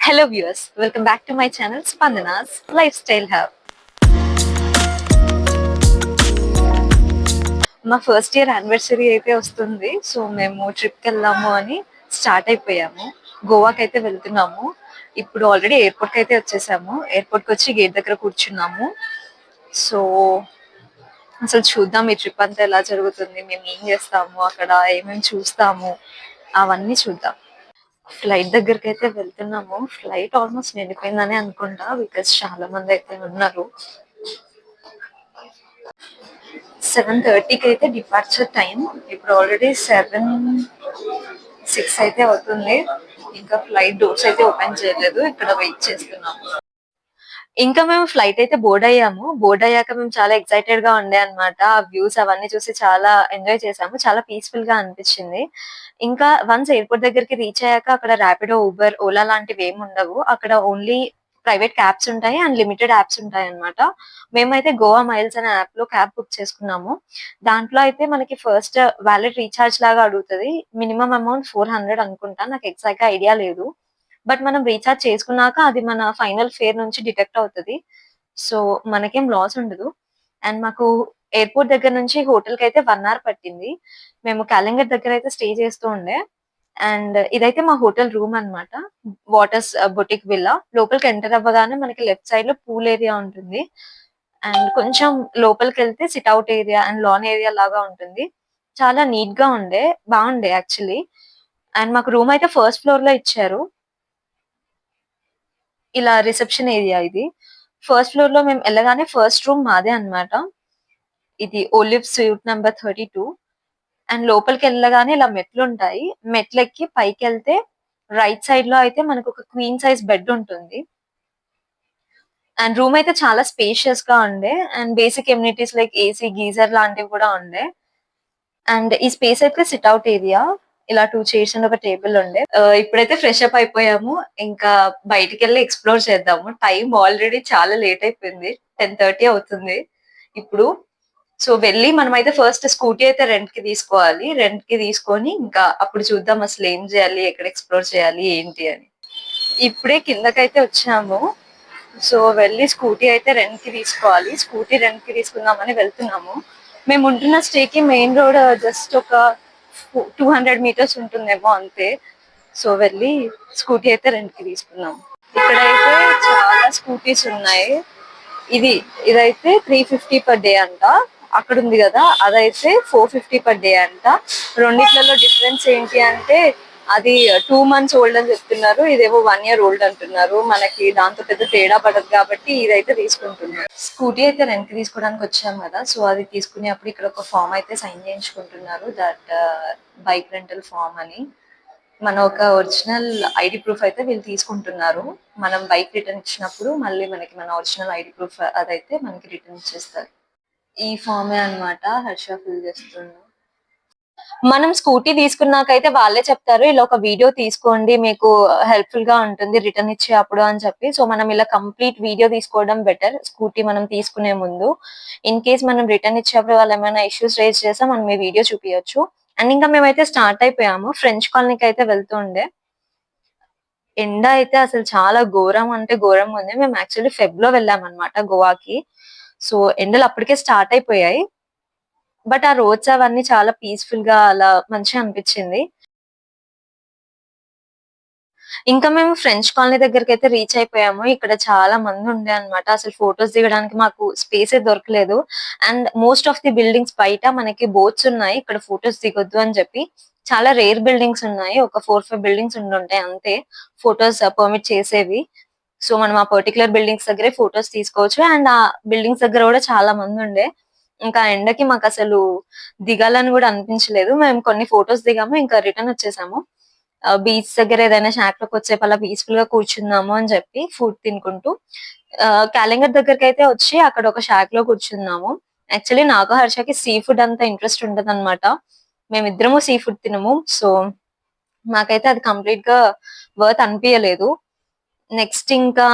Hello viewers, welcome back to my channel Spandana's Lifestyle Hub. మా first year anniversary అయితే వస్తుంది. So మేము ట్రిప్కి వెళ్దాము అని స్టార్ట్ అయిపోయాము. గోవాకి అయితే వెళ్తున్నాము. ఇప్పుడు ఆల్రెడీ ఎయిర్పోర్ట్కి అయితే వచ్చేసాము. ఎయిర్పోర్ట్కి వచ్చి గేట్ దగ్గర కూర్చున్నాము. సో అసలు చూద్దాం ఈ ట్రిప్ అంతా ఎలా జరుగుతుంది, మేము ఏం చేస్తాము, అక్కడ ఏమేమి చూస్తాము, అవన్నీ చూద్దాం. ఫ్లైట్ దగ్గరికి అయితే వెళ్తున్నాము. ఫ్లైట్ ఆల్మోస్ట్ నిండిపోయిందని అనుకుంటా, బికాస్ చాలా మంది అయితే ఉన్నారు. 7:30కి అయితే డిపార్చర్ టైం. ఇప్పుడు ఆల్రెడీ 7:06 అయితే అవుతుంది. ఇంకా ఫ్లైట్ డోర్స్ అయితే ఓపెన్ చేయలేదు. ఇక్కడ వెయిట్ చేస్తున్నాము. ఇంకా మేము ఫ్లైట్ అయితే బోర్డ్ అయ్యాము. బోర్డ్ అయ్యాక మేము చాలా ఎక్సైటెడ్ గా ఉండే అనమాట. ఆ వ్యూస్ అవన్నీ చూసి చాలా ఎంజాయ్ చేసాము. చాలా పీస్ఫుల్ గా అనిపించింది. ఇంకా వన్స్ ఎయిర్పోర్ట్ దగ్గరికి రీచ్ అయ్యాక అక్కడ ర్యాపిడో, ఊబర్, ఓలా లాంటివి ఏమి ఉండవు. అక్కడ ఓన్లీ ప్రైవేట్ క్యాబ్స్ ఉంటాయి అండ్ లిమిటెడ్ యాప్స్ ఉంటాయి అనమాట. మేమైతే గోవా మైల్స్ అనే యాప్ లో క్యాబ్ బుక్ చేసుకున్నాము. దాంట్లో అయితే మనకి ఫస్ట్ వ్యాలెట్ రీఛార్జ్ లాగా అడుగుతుంది. మినిమం అమౌంట్ 400 అనుకుంటా, నాకు ఎగ్జాక్ట్ గా ఐడియా లేదు. బట్ మనం రీఛార్జ్ చేసుకున్నాక అది మన ఫైనల్ ఫేర్ నుంచి డిడక్ట్ అవుతుంది. సో మనకేం లాస్ ఉండదు. అండ్ మాకు ఎయిర్పోర్ట్ దగ్గర నుంచి హోటల్ కి అయితే 1 అవర్ పట్టింది. మేము కాలింగట్ దగ్గర అయితే స్టే చేస్తూ ఉండే. అండ్ ఇదైతే మా హోటల్ రూమ్ అన్నమాట. Waters Boutique Villa. లోపలికి ఎంటర్ అవ్వగానే మనకి లెఫ్ట్ సైడ్ లో పూల్ ఏరియా ఉంటుంది. అండ్ కొంచెం లోపలికి వెళ్తే sit out area and lawn area లాగా ఉంటుంది. చాలా నీట్ గా బాగుండే యాక్చువల్లీ. అండ్ మాకు రూమ్ అయితే ఫస్ట్ ఫ్లోర్ లో ఇచ్చారు. ఇలా రిసెప్షన్ ఏరియా ఇది. ఫస్ట్ ఫ్లోర్ లో మేము వెళ్ళగానే ఫస్ట్ రూమ్ మాదే అన్నమాట. ఇది ఒలివ్ స్యూట్ నెంబర్ 32. అండ్ లోపలికి వెళ్ళగానే ఇలా మెట్లు ఉంటాయి. మెట్లు ఎక్కి పైకి వెళ్తే రైట్ సైడ్ లో అయితే మనకు ఒక క్వీన్ సైజ్ బెడ్ ఉంటుంది. అండ్ రూమ్ అయితే చాలా స్పేషియస్ గా ఉండే. And basic amenities like AC, geyser లాంటివి కూడా ఉండే. అండ్ ఈ స్పేస్ అయితే సిట్ అవుట్ ఏరియా. ఇలా 2 చైర్స్ అండ్ ఒక టేబుల్ ఉండే. ఇప్పుడైతే ఫ్రెష్ అప్ అయిపోయాము. ఇంకా బయటికి వెళ్ళి ఎక్స్ప్లోర్ చేద్దాము. టైం ఆల్రెడీ చాలా లేట్ అయిపోయింది. 10:30 అవుతుంది ఇప్పుడు. సో వెళ్ళి మనమైతే ఫస్ట్ స్కూటీ అయితే రెంట్ కి తీసుకోవాలి. రెంట్ కి తీసుకొని ఇంకా అప్పుడు చూద్దాం అసలు ఏం చేయాలి, ఎక్కడ ఎక్స్ప్లోర్ చేయాలి ఏంటి అని. ఇప్పుడే కిందకైతే వచ్చాము. సో వెళ్ళి స్కూటీ అయితే రెంట్ కి తీసుకోవాలి. స్కూటీ రెంట్ కి తీసుకుందామని వెళ్తున్నాము. మేము ఉంటున్న స్టేకి మెయిన్ రోడ్ జస్ట్ ఒక 200 మీటర్స్ ఉంటుందేమో అంతే. సో వెళ్ళి స్కూటీ అయితే రెంట్ కి తీసుకున్నాం. ఇక్కడైతే చాలా స్కూటీస్ ఉన్నాయి. ఇదైతే 350 పర్ డే అంట. అక్కడ ఉంది కదా, అదైతే 450 పర్ డే అంట. రెండిట్లలో డిఫరెన్స్ ఏంటి అంటే అది 2 months ఓల్డ్ అని చెప్తున్నారు, ఇదేమో 1 year ఓల్డ్ అంటున్నారు. మనకి దాంతో పెద్ద తేడా పడదు కాబట్టి ఇదైతే తీసుకుంటున్నారు. స్కూటీ అయితే రెంట్ కి తీసుకోవడానికి వచ్చాం కదా, సో అది తీసుకునేప్పుడు ఇక్కడ ఒక ఫామ్ అయితే సైన్ చేయించుకుంటున్నారు. దట్ బైక్ రెంటల్ ఫామ్ అని. మన ఒక ఒరిజినల్ ఐడి ప్రూఫ్ అయితే వీళ్ళు తీసుకుంటున్నారు. మనం బైక్ రిటర్న్ ఇచ్చినప్పుడు మళ్ళీ మనకి మన ఒరిజినల్ ఐడి ప్రూఫ్ అదైతే మనకి రిటర్న్ ఇచ్చేస్తారు. ఈ ఫామే అన్నమాట. హర్ష ఫిల్ చేస్తున్నాం. మనం స్కూటీ తీసుకున్నాకైతే వాళ్ళే చెప్తారు ఇలా ఒక వీడియో తీసుకోండి, మీకు హెల్ప్ఫుల్ గా ఉంటుంది రిటర్న్ ఇచ్చేటప్పుడు అని చెప్పి. సో మనం ఇలా కంప్లీట్ వీడియో తీసుకోవడం బెటర్ స్కూటీ మనం తీసుకునే ముందు. ఇన్ కేస్ మనం రిటర్న్ ఇచ్చేటప్పుడు వాళ్ళు ఏమైనా ఇష్యూస్ రేజ్ చేస్తే మనం ఈ వీడియో చూపించచ్చు. అండ్ ఇంకా మేమైతే స్టార్ట్ అయిపోయాము. ఫ్రెంచ్ కాలనీకి అయితే వెళ్తుండే. ఎండ అయితే అసలు చాలా ఘోరం అంటే ఘోరంగా ఉంది. మేము యాక్చువల్లీ ఫెబ్ లో వెళ్ళామన్నమాట గోవాకి. సో ఎండలు అప్పటికే స్టార్ట్ అయిపోయాయి. బట్ ఆ రోడ్స్ అవన్నీ చాలా పీస్ఫుల్ గా అలా మంచిగా అనిపించింది. ఇంకా మేము ఫ్రెంచ్ కాలనీ దగ్గరికి అయితే రీచ్ అయిపోయాము. ఇక్కడ చాలా మంది ఉండే అన్నమాట. అసలు ఫొటోస్ దిగడానికి మాకు స్పేస్ దొరకలేదు. And most of the buildings బయట మనకి బోర్డ్స్ ఉన్నాయి, ఇక్కడ ఫొటోస్ దిగొద్దు అని చెప్పి. చాలా రేర్ బిల్డింగ్స్ ఉన్నాయి, ఒక 4-5 బిల్డింగ్స్ ఉండుంటాయి అంతే ఫొటోస్ పర్మిట్ చేసేవి. సో మనం ఆ పర్టికులర్ బిల్డింగ్స్ దగ్గరే ఫొటోస్ తీసుకోవచ్చు. అండ్ ఆ బిల్డింగ్స్ దగ్గర కూడా చాలా మంది ఉండే. ఇంకా ఎండకి మాకు అసలు దిగాలని కూడా అనిపించలేదు. మేము కొన్ని ఫొటోస్ దిగాము, ఇంకా రిటర్న్ వచ్చేసాము. బీచ్ దగ్గర ఏదైనా షాక్ లోకి వచ్చే అలా పీస్ఫుల్ గా కూర్చుందాము అని చెప్పి ఫుడ్ తినుకుంటూ కాలింగట్ దగ్గరికి అయితే వచ్చి అక్కడ ఒక షాక్ లో కూర్చున్నాము. యాక్చువల్లీ నాకు హర్షకి సీ ఫుడ్ అంత ఇంట్రెస్ట్ ఉండదు అనమాట. మేమిద్దరము సీ ఫుడ్ తినము. సో మాకైతే అది కంప్లీట్ గా వర్త్ అనిపించలేదు. నెక్స్ట్ ఇంకా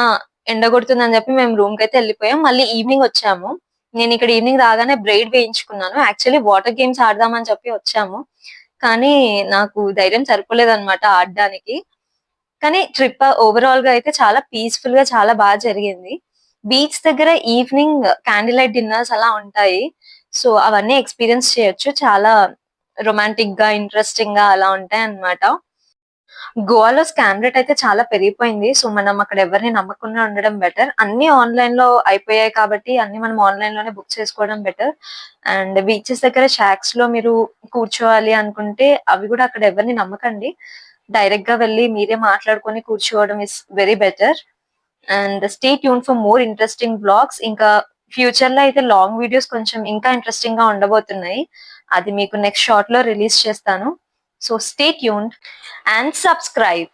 ఎండ కొడుతుందని చెప్పి మేము రూమ్ కి అయితే వెళ్ళిపోయాం. మళ్ళీ ఈవినింగ్ వచ్చాము. నేను ఇక్కడ ఈవినింగ్ రాగానే బ్రైడ్ వేయించుకున్నాను. యాక్చువల్లీ వాటర్ గేమ్స్ ఆడదామని చెప్పి వచ్చాము, కానీ నాకు ధైర్యం సరిపోలేదు అనమాట ఆడడానికి. కానీ ట్రిప్ ఓవరాల్ గా అయితే చాలా పీస్ఫుల్ గా చాలా బాగా జరిగింది. బీచ్ దగ్గర ఈవినింగ్ క్యాండిల్ లైట్ డిన్నర్స్ అలా ఉంటాయి. సో అవన్నీ ఎక్స్పీరియన్స్ చేయొచ్చు. చాలా రొమాంటిక్ గా, ఇంట్రెస్టింగ్ గా అలా ఉంటాయన్నమాట. గోవాలో స్కామ్ రేట్ అయితే చాలా పెరిగిపోయింది. సో మనం అక్కడ ఎవరిని నమ్మకుండా ఉండడం బెటర్. అన్ని ఆన్‌లైన్ లో అయిపోయాయి కాబట్టి అన్ని మనం ఆన్‌లైన్ లోనే బుక్ చేసుకోవడం బెటర్. అండ్ బీచెస్ దగ్గర షాక్స్ లో మీరు కూర్చోవాలి అనుకుంటే అవి కూడా అక్కడ ఎవరిని నమ్మకండి. డైరెక్ట్ గా వెళ్లి మీరే మాట్లాడుకొని కూర్చోవడం is very better. And stay tune for more interesting blogs. ఇంకా ఫ్యూచర్ లో అయితే లాంగ్ వీడియోస్ కొంచెం ఇంకా ఇంట్రెస్టింగ్ గా ఉండబోతున్నాయి. అది మీకు నెక్స్ట్ షార్ట్ లో రిలీజ్ చేస్తాను. So stay tuned and subscribe.